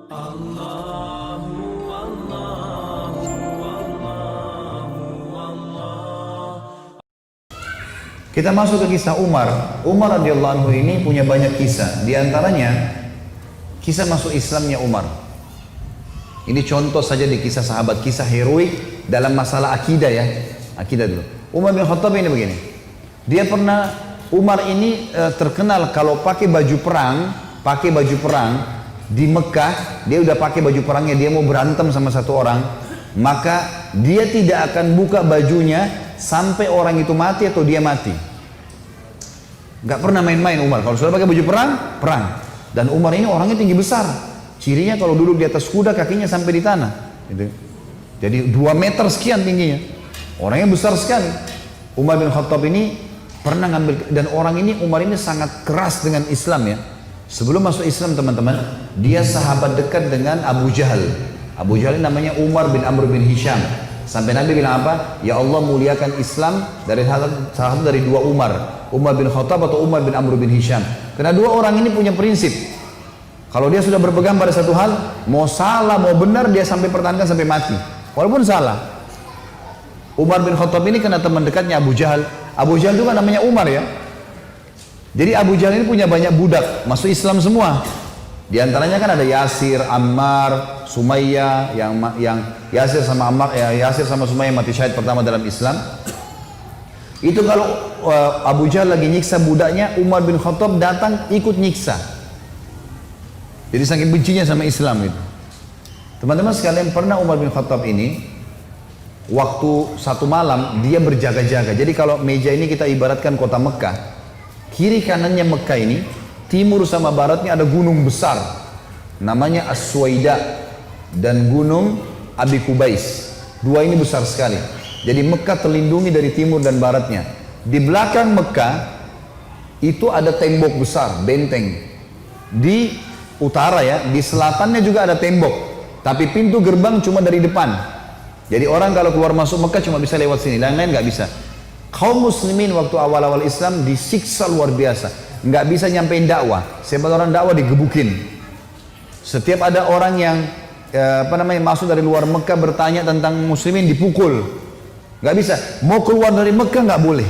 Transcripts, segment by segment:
Allahu Allahu Allahu Allah. Kita masuk ke kisah Umar. Umar radhiyallahu anhu ini punya banyak kisah. Di antaranya kisah masuk Islamnya Umar. Ini contoh saja di kisah sahabat, kisah heroik dalam masalah akidah ya. Akidah dulu. Umar bin Khattab ini begini. Dia pernah, Umar ini terkenal kalau pakai baju perang di Mekah, dia udah pakai baju perangnya, dia mau berantem sama satu orang, maka dia tidak akan buka bajunya sampai orang itu mati atau dia mati. Gak pernah main-main Umar. Kalau sudah pakai baju perang, perang. Dan Umar ini orangnya tinggi besar. Cirinya kalau duduk di atas kuda kakinya sampai di tanah. Gitu. Jadi 2 meter sekian tingginya. Orangnya besar sekali. Umar bin Khattab ini pernah ngambil, dan orang ini, Umar ini sangat keras dengan Islam ya. Sebelum masuk Islam teman-teman, dia sahabat dekat dengan Abu Jahal. Abu Jahal namanya Umar bin Amr bin Hisham. Sampai Nabi bilang apa? Ya Allah muliakan Islam dari salah satu dari 2 Umar. Umar bin Khattab atau Umar bin Amr bin Hisham. Karena 2 orang ini punya prinsip. Kalau dia sudah berpegang pada satu hal, mau salah mau benar dia sampai pertahankan sampai mati. Walaupun salah. Umar bin Khattab ini kena teman dekatnya Abu Jahal. Abu Jahal juga namanya Umar ya. Jadi Abu Jahal ini punya banyak budak, masuk Islam semua. Di antaranya kan ada Yasir, Ammar, Sumayyah, yang Yasir sama Ammar, Yasir sama Sumayyah mati syahid pertama dalam Islam. Itu kalau Abu Jahal lagi nyiksa budaknya, Umar bin Khattab datang ikut nyiksa. Jadi saking bencinya sama Islam itu. Teman-teman sekalian, pernah Umar bin Khattab ini waktu satu malam dia berjaga-jaga. Jadi kalau meja ini kita ibaratkan kota Mekah, kiri kanannya Mekah ini, timur sama baratnya ada gunung besar namanya As-Suwaida dan gunung Abi Kubais. 2 ini besar sekali. Jadi Mekah terlindungi dari timur dan baratnya. Di belakang Mekah itu ada tembok besar, benteng. Di utara ya, di selatannya juga ada tembok, tapi pintu gerbang cuma dari depan. Jadi orang kalau keluar masuk Mekah cuma bisa lewat sini, lain-lain nggak bisa. Kaum muslimin waktu awal-awal Islam disiksa luar biasa, nggak bisa nyampein dakwah. Siapa orang dakwah digebukin. Setiap ada orang yang masuk dari luar Mekah bertanya tentang muslimin dipukul, nggak bisa. Mau keluar dari Mekah nggak boleh.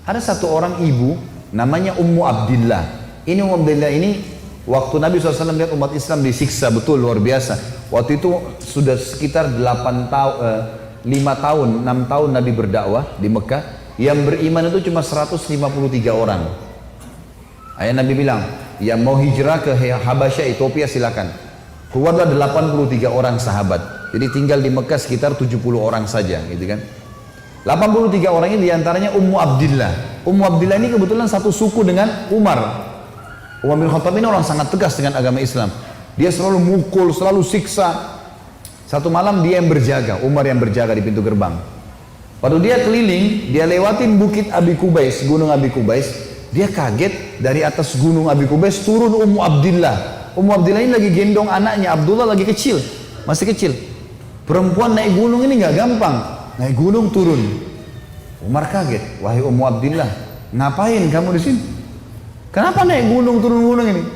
Ada satu orang ibu namanya Ummu Abdillah. Ini Ummu Abdillah ini waktu Nabi SAW lihat umat Islam disiksa betul luar biasa. Waktu itu sudah sekitar 5 tahun, 6 tahun Nabi berdakwah di Mekah. Yang beriman itu cuma 153 orang. Ayah Nabi bilang, yang mau hijrah ke Habasyah, Ethiopia silakan. Keluarlah 83 orang sahabat. Jadi tinggal di Mekah sekitar 70 orang saja, gitu kan. 83 orang ini diantaranya Ummu Abdillah. Ummu Abdillah ini kebetulan satu suku dengan Umar. Umar bin Khattab ini orang sangat tegas dengan agama Islam. Dia selalu mukul, selalu siksa. Satu malam dia yang berjaga, Umar yang berjaga di pintu gerbang. Waktu dia keliling, dia lewatin bukit Abi Kubais, gunung Abi Kubais. Dia kaget, dari atas gunung Abi Kubais turun Ummu Abdillah. Ummu Abdillah ini lagi gendong anaknya, Abdullah lagi kecil, masih kecil. Perempuan naik gunung ini nggak gampang, naik gunung turun. Umar kaget, wahai Ummu Abdillah, ngapain kamu di sini? Kenapa naik gunung turun gunung ini?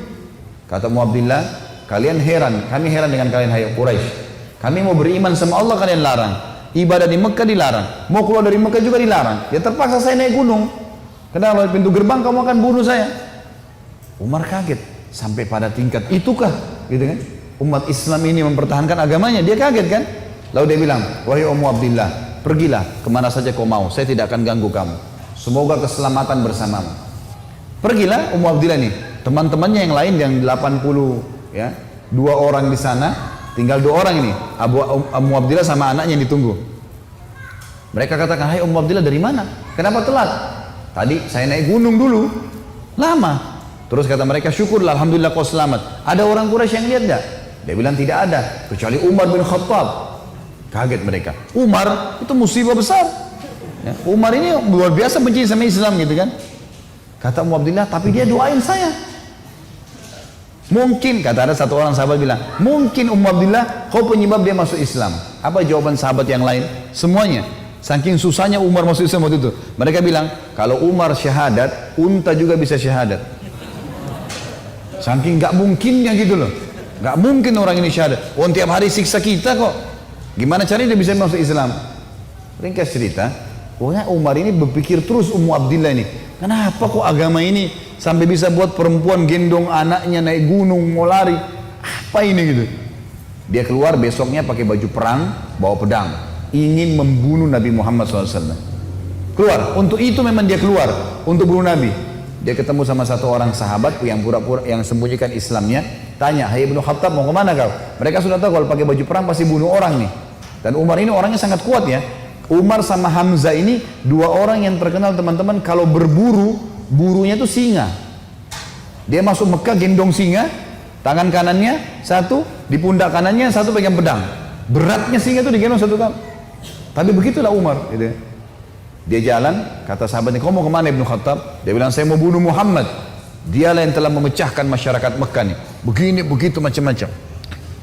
Kata Ummu Abdillah, kalian heran, kami heran dengan kalian hai Quraisy. Kami mau beriman sama Allah kalian larang. Ibadah di Mekah dilarang. Mau keluar dari Mekah juga dilarang. Ya terpaksa saya naik gunung. Karena kalau pintu gerbang kamu akan bunuh saya. Umar kaget. Sampai pada tingkat itukah? Gitu kan? Umat Islam ini mempertahankan agamanya. Dia kaget kan? Lalu dia bilang, wahai Ummu Abdillah, pergilah kemana saja kau mau. Saya tidak akan ganggu kamu. Semoga keselamatan bersamamu. Pergilah Ummu Abdillah nih. Teman-temannya yang lain yang 80 ya, 2 orang di sana. Tinggal 2 orang ini, Ummu Abdillah sama anaknya yang ditunggu. Mereka katakan, hai Ummu Abdillah dari mana? Kenapa telat? Tadi saya naik gunung dulu, lama. Terus kata mereka, syukurlah, alhamdulillah kau selamat. Ada orang Quraisy yang lihat enggak? Dia bilang tidak ada, kecuali Umar bin Khattab. Kaget mereka. Umar itu musibah besar. Ya, Umar ini luar biasa benci sama Islam gitu kan? Kata Ummu Abdillah, tapi dia doain saya. Mungkin, kata ada satu orang sahabat bilang, mungkin Ummu Abdillah kau penyebab dia masuk Islam. Apa jawaban sahabat yang lain? Semuanya. Saking susahnya Umar masuk Islam waktu itu. Mereka bilang, kalau Umar syahadat, unta juga bisa syahadat. Saking gak mungkinnya gitu loh. Nggak mungkin orang ini syahadat. Oh, tiap hari siksa kita kok. Gimana caranya dia bisa masuk Islam? Ringkas cerita, pokoknya Umar ini berpikir terus Ummu Abdillah ini. Kenapa kok agama ini sampai bisa buat perempuan gendong anaknya naik gunung mau lari? Apa ini gitu? Dia keluar besoknya pakai baju perang, bawa pedang, ingin membunuh Nabi Muhammad SAW. Keluar, untuk itu memang dia keluar, untuk bunuh Nabi. Dia ketemu sama satu orang sahabat yang pura-pura yang sembunyikan Islamnya, tanya, "Hai Ibnu Khattab, mau kemana kau?" Mereka sudah tahu kalau pakai baju perang pasti bunuh orang nih. Dan Umar ini orangnya sangat kuat ya. Umar sama Hamzah ini dua orang yang terkenal teman-teman kalau berburu, burunya itu singa. Dia masuk Mekah gendong singa, tangan kanannya satu, di pundak kanannya satu pegang pedang. Beratnya singa itu digendong satu kali. Tapi begitulah Umar gitu ya. Dia jalan, kata sahabatnya, "Kau mau kemana Ibnu Khattab?" Dia bilang, "Saya mau bunuh Muhammad. Dialah yang telah memecahkan masyarakat Mekah nih. Begini, begitu, macam-macam."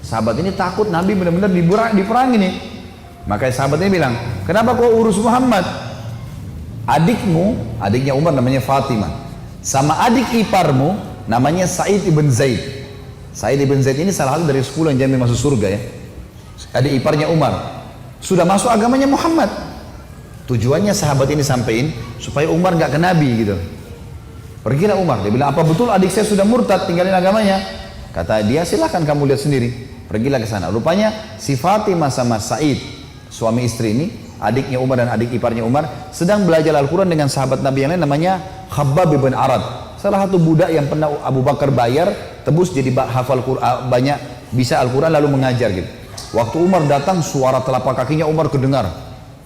Sahabat ini takut Nabi benar-benar diperangi nih. Maka sahabat ini bilang, "Kenapa kau urus Muhammad? Adiknya Umar namanya Fatimah. Sama adik iparmu namanya Sa'id ibn Zaid." Sa'id ibn Zaid ini salah satu dari 10 yang jamin masuk surga ya. Adik iparnya Umar. Sudah masuk agamanya Muhammad. Tujuannya sahabat ini sampein supaya Umar nggak ke Nabi gitu. Pergilah Umar, dia bilang, "Apa betul adik saya sudah murtad, tinggalin agamanya?" Kata dia, "Silahkan kamu lihat sendiri." Pergilah ke sana. Rupanya si Fatimah sama Sa'id, suami istri ini, adiknya Umar dan adik iparnya Umar, sedang belajar Al-Quran dengan sahabat Nabi yang lain namanya Khabbab bin Arad. Salah satu budak yang pernah Abu Bakar bayar, tebus jadi hafal Quran, banyak bisa Al-Quran lalu mengajar gitu. Waktu Umar datang, suara telapak kakinya Umar kedengar.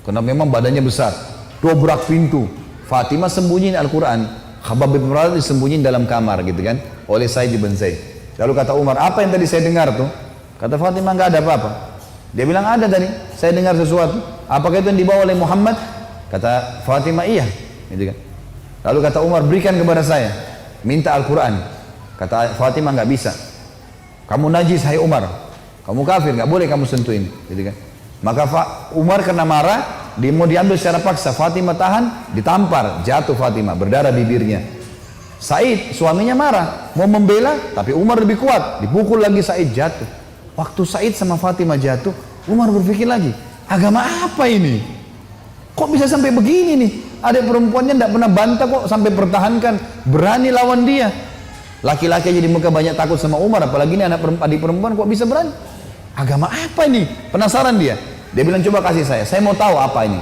Karena memang badannya besar. Dobrak pintu. Fatimah sembunyiin Al-Quran. Khabbab bin Arad disembunyiin dalam kamar gitu kan. Oleh Sa'id bin Zaid. Lalu kata Umar, "Apa yang tadi saya dengar tuh?" Kata Fatimah, "Nggak ada apa-apa." Dia bilang, "Ada tadi. Saya dengar sesuatu. Apakah itu yang dibawa oleh Muhammad?" Kata Fatimah, "Iya." Gitu kan. Lalu kata Umar, "Berikan kepada saya. Minta Al-Quran." Kata Fatimah, "Nggak bisa. Kamu najis, hai Umar. Kamu kafir, nggak boleh kamu sentuhin." Gitu kan. Maka Umar kena marah, dia mau diambil secara paksa. Fatimah tahan, ditampar, jatuh Fatimah, berdarah bibirnya. Said, suaminya marah, mau membela, tapi Umar lebih kuat, dipukul lagi Said, jatuh. Waktu Said sama Fatimah jatuh, Umar berpikir lagi, agama apa ini? Kok bisa sampai begini nih? Ada perempuannya tidak pernah bantah kok sampai pertahankan, berani lawan dia. Laki-laki aja di Mekah banyak takut sama Umar, apalagi ini adik perempuan kok bisa berani? Agama apa ini? Penasaran dia. Dia bilang, "Coba kasih saya mau tahu apa ini."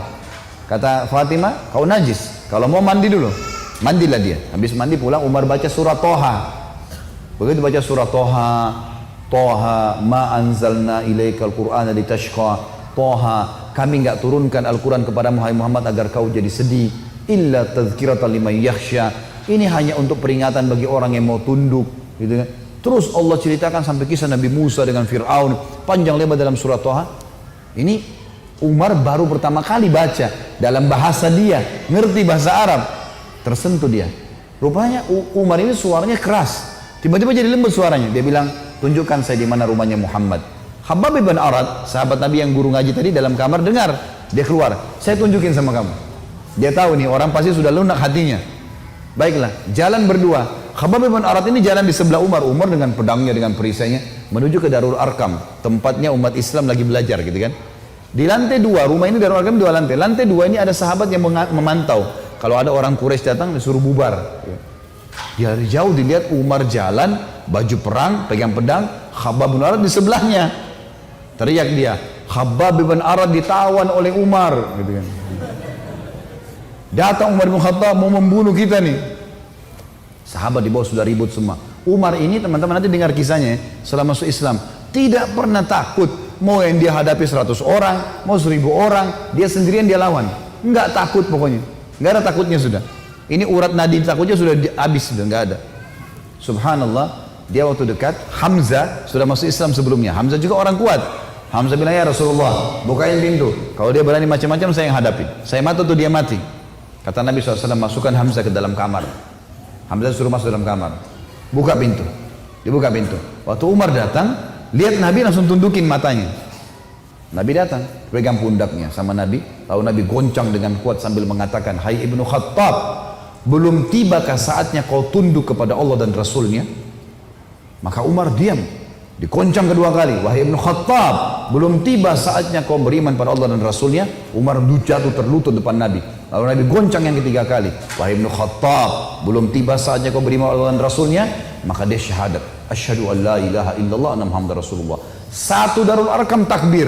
Kata Fatimah, "Kau najis, kalau mau mandi dulu." Mandilah dia. Habis mandi pulang, Umar baca surat Toha. Begitu baca surat Toha, Toha ma anzalna ilaikal qur'ana litashqa. Toha, kami enggak turunkan Al-Quran kepada Muhammad agar kau jadi sedih. Illa tadhkiratan liman yakhsha. Ini hanya untuk peringatan bagi orang yang mau tunduk, gitu kan. Terus Allah ceritakan sampai kisah Nabi Musa dengan Fir'aun, panjang lebar dalam surat Toha. Ini Umar baru pertama kali baca dalam bahasa dia, ngerti bahasa Arab, tersentuh dia. Rupanya Umar ini suaranya keras, tiba-tiba jadi lembut suaranya. Dia bilang, "Tunjukkan saya di mana rumahnya Muhammad." Khabbab bin Arad, sahabat Nabi yang guru ngaji tadi dalam kamar dengar, dia keluar, "Saya tunjukin sama kamu." Dia tahu nih orang pasti sudah lunak hatinya. Baiklah, jalan berdua. Khabbab bin Arad ini jalan di sebelah Umar. Umar dengan pedangnya, dengan perisainya menuju ke Darul Arkam, tempatnya umat Islam lagi belajar gitu kan. Di lantai 2, rumah ini Darul Arkam 2 lantai. Lantai 2 ini ada sahabat yang memantau. Kalau ada orang Quraisy datang disuruh bubar. Dari jauh dilihat Umar jalan, baju perang, pegang pedang, Khabbab bin Arad di sebelahnya. Teriak dia, "Khabbab bin Arad ditawan oleh Umar," gitu kan. Datang Umar bin Khattab mau membunuh kita nih. Sahabat di bawah sudah ribut semua. Umar ini teman-teman nanti dengar kisahnya setelah masuk Islam, tidak pernah takut. Mau yang dia hadapi 100 orang, mau 1000 orang, dia sendirian dia lawan. Enggak takut pokoknya. Enggak ada takutnya sudah. Ini urat nadi takutnya sudah habis, sudah enggak ada. Subhanallah, dia waktu dekat Hamzah sudah masuk Islam sebelumnya. Hamzah juga orang kuat. Hamzah bilang, "Ya Rasulullah, bukain pintu. Kalau dia berani macam-macam saya yang hadapi. Saya mati atau dia mati." Kata Nabi SAW, "Masukkan Hamzah ke dalam kamar." Hamzah suruh masuk dalam kamar. Buka pintu. Dibuka pintu. Waktu Umar datang, lihat Nabi langsung tundukin matanya. Nabi datang, pegang pundaknya sama Nabi. Lalu Nabi goncang dengan kuat sambil mengatakan, "Hai Ibnu Khattab, belum tibakah saatnya kau tunduk kepada Allah dan Rasulnya?" Maka Umar diam. Dikoncang kedua kali, wahai Ibnu Khattab, belum tiba saatnya kau beriman pada Allah dan Rasulnya. Umar jatuh terlutut depan Nabi. Lalu Nabi goncang yang ketiga kali, wahai Ibnu Khattab, belum tiba saatnya kau beriman pada Allah dan Rasulnya. Maka dia syahadat, asyhadu an la ilaha illallah anna Muhammadar Rasulullah. Satu Darul Arqam takbir,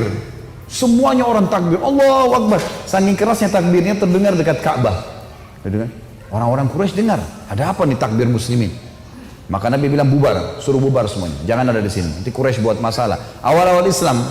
semuanya orang takbir, Allahu Akbar. Saking kerasnya takbirnya terdengar dekat Ka'bah. Orang-orang Quraisy dengar, ada apa nih takbir muslimin? Maka Nabi bilang bubar, suruh bubar semuanya, jangan ada di sini. Nanti Quraisy buat masalah. Awal-awal Islam,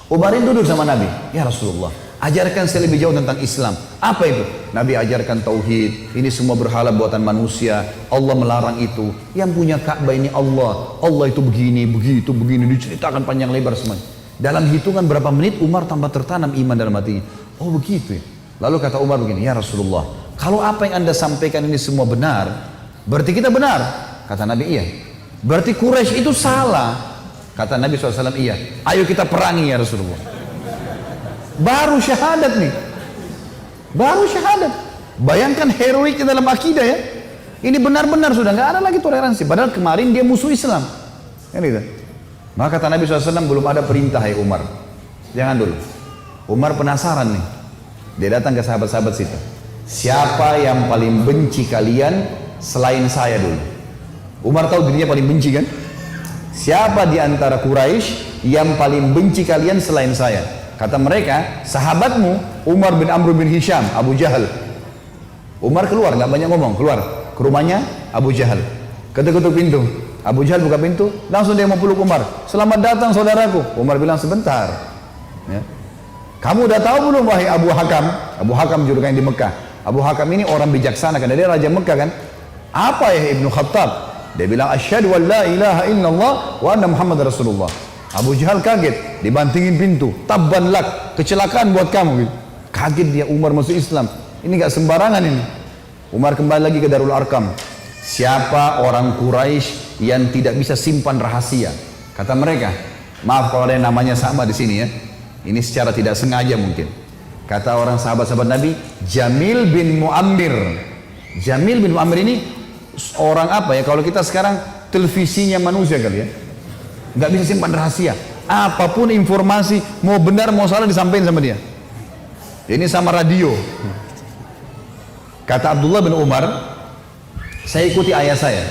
Umarin duduk sama Nabi, ya Rasulullah, ajarkan saya lebih jauh tentang Islam. Apa itu? Nabi ajarkan tauhid. Ini semua berhala buatan manusia. Allah melarang itu. Yang punya Ka'bah ini Allah. Allah itu begini, begitu, begini. Diceritakan panjang lebar semuanya. Dalam hitungan berapa menit Umar tambah tertanam iman dalam hatinya. Oh begitu ya. Lalu kata Umar begini, ya Rasulullah, kalau apa yang anda sampaikan ini semua benar, berarti kita benar. Kata Nabi, iya. Berarti Quraisy itu salah. Kata Nabi SAW, iya. Ayo kita perangi ya Rasulullah. Baru syahadat nih. Baru syahadat. Bayangkan heroiknya dalam akidah ya. Ini benar-benar sudah nggak ada lagi toleransi. Padahal kemarin dia musuh Islam. Kan gitu. Maka kata Nabi SAW, belum ada perintah ya Umar. Jangan dulu. Umar penasaran nih. Dia datang ke sahabat-sahabat situ. Siapa yang paling benci kalian selain saya dulu? Umar tahu dirinya paling benci kan? Siapa di antara Quraisy yang paling benci kalian selain saya? Kata mereka, sahabatmu Umar bin Amr bin Hisham, Abu Jahal. Umar keluar, nggak banyak ngomong, keluar ke rumahnya Abu Jahal. Ketuk-ketuk pintu. Abu Jahal buka pintu, langsung dia mau peluk Umar. Selamat datang saudaraku. Umar bilang sebentar. Ya. Kamu udah tahu belum wahai Abu Hakam? Abu Hakam julukannya di Mekah. Abu Hakam ini orang bijaksana kan, dia Raja Mekah kan. Apa ya Ibnu Khattab? Dia bilang asyhadu an la ilaha illallah wa anna Muhammad Rasulullah. Abu Jahal kaget, dibantingin pintu. Tabban lak, kecelakaan buat kamu. Kaget dia, Umar masuk Islam. Ini gak sembarangan ini. Umar kembali lagi ke Darul Arqam. Siapa orang Quraisy yang tidak bisa simpan rahasia? Kata mereka, maaf kalau ada yang namanya sama di sini ya. Ini secara tidak sengaja mungkin. Kata orang sahabat-sahabat Nabi, Jamil bin Muammir. Jamil bin Muammir ini orang apa ya? Kalau kita sekarang televisinya manusia kali ya. Nggak bisa simpan rahasia. Apapun informasi, mau benar mau salah disampaikan sama dia. Ini sama radio. Kata Abdullah bin Umar, saya ikuti ayah saya.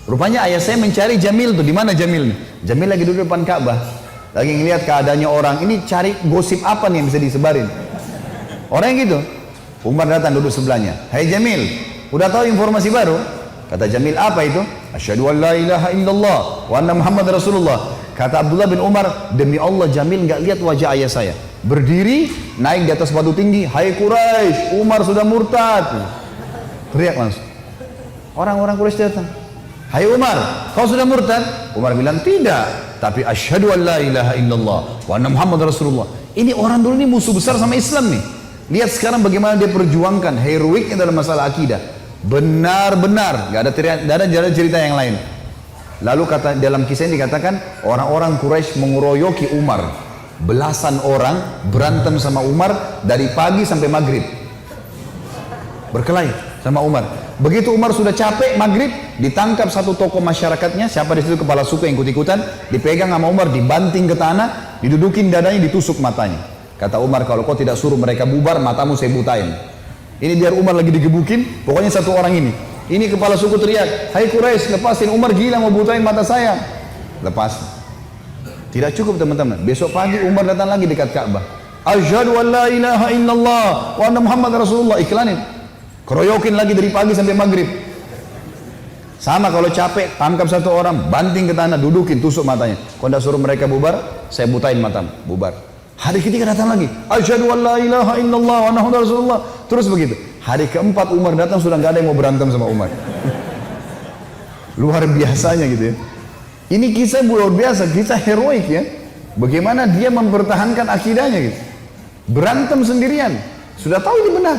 Rupanya ayah saya mencari Jamil tuh. Di mana Jamil? Jamil lagi duduk depan Ka'bah. Lagi ngelihat keadaannya orang. Ini cari gosip apa nih yang bisa disebarin. Orang yang gitu. Umar datang duduk sebelahnya. Hai Jamil, udah tahu informasi baru? Kata Jamil, apa itu? Asyhadu an la ilaha illallah wa anna Muhammad Rasulullah. Kata Abdullah bin Umar, demi Allah Jamil nggak lihat wajah ayah saya. Berdiri, naik di atas batu tinggi. Hai Quraisy, Umar sudah murtad. Teriak langsung. Orang-orang Quraisy datang. Hai Umar, kau sudah murtad? Umar bilang tidak. Tapi asyhadu an la ilaha illallah wa anna Muhammad Rasulullah. Ini orang dulu ini musuh besar sama Islam nih. Lihat sekarang bagaimana dia perjuangkan heroiknya dalam masalah akidah. Benar-benar, gak ada jalan cerita yang lain. Lalu kata dalam kisah ini dikatakan orang-orang Quraisy mengeroyoki Umar. Belasan orang berantem sama Umar dari pagi sampai maghrib. Berkelahi sama Umar. Begitu Umar sudah capek maghrib, ditangkap satu tokoh masyarakatnya, siapa di situ kepala suku yang ikut-ikutan, dipegang sama Umar, dibanting ke tanah, didudukin dadanya, ditusuk matanya. Kata Umar, kalau kau tidak suruh mereka bubar, matamu saya butain. Ini biar Umar lagi digebukin, pokoknya satu orang ini. Ini kepala suku teriak, hai Quraisy, lepasin, Umar gila mau butain mata saya. Lepas. Tidak cukup teman-teman. Besok pagi Umar datang lagi dekat Ka'bah. Asyhadu an la ilaha illallah wa anna Muhammad Rasulullah. Iklanin. Keroyokin lagi dari pagi sampai maghrib. Sama kalau capek, tangkap satu orang, banting ke tanah, dudukin, tusuk matanya. Kalau tidak suruh mereka bubar, saya butain matamu. Bubar. Hari ketiga datang lagi. Asyhadu an la ilaha illallah wa anna Muhammad Rasulullah. Terus begitu. Hari keempat Umar datang sudah nggak ada yang mau berantem sama Umar. Luar biasanya gitu ya. Ini kisah luar biasa, kisah heroik ya. Bagaimana dia mempertahankan akidahnya gitu. Berantem sendirian. Sudah tahu ini benar.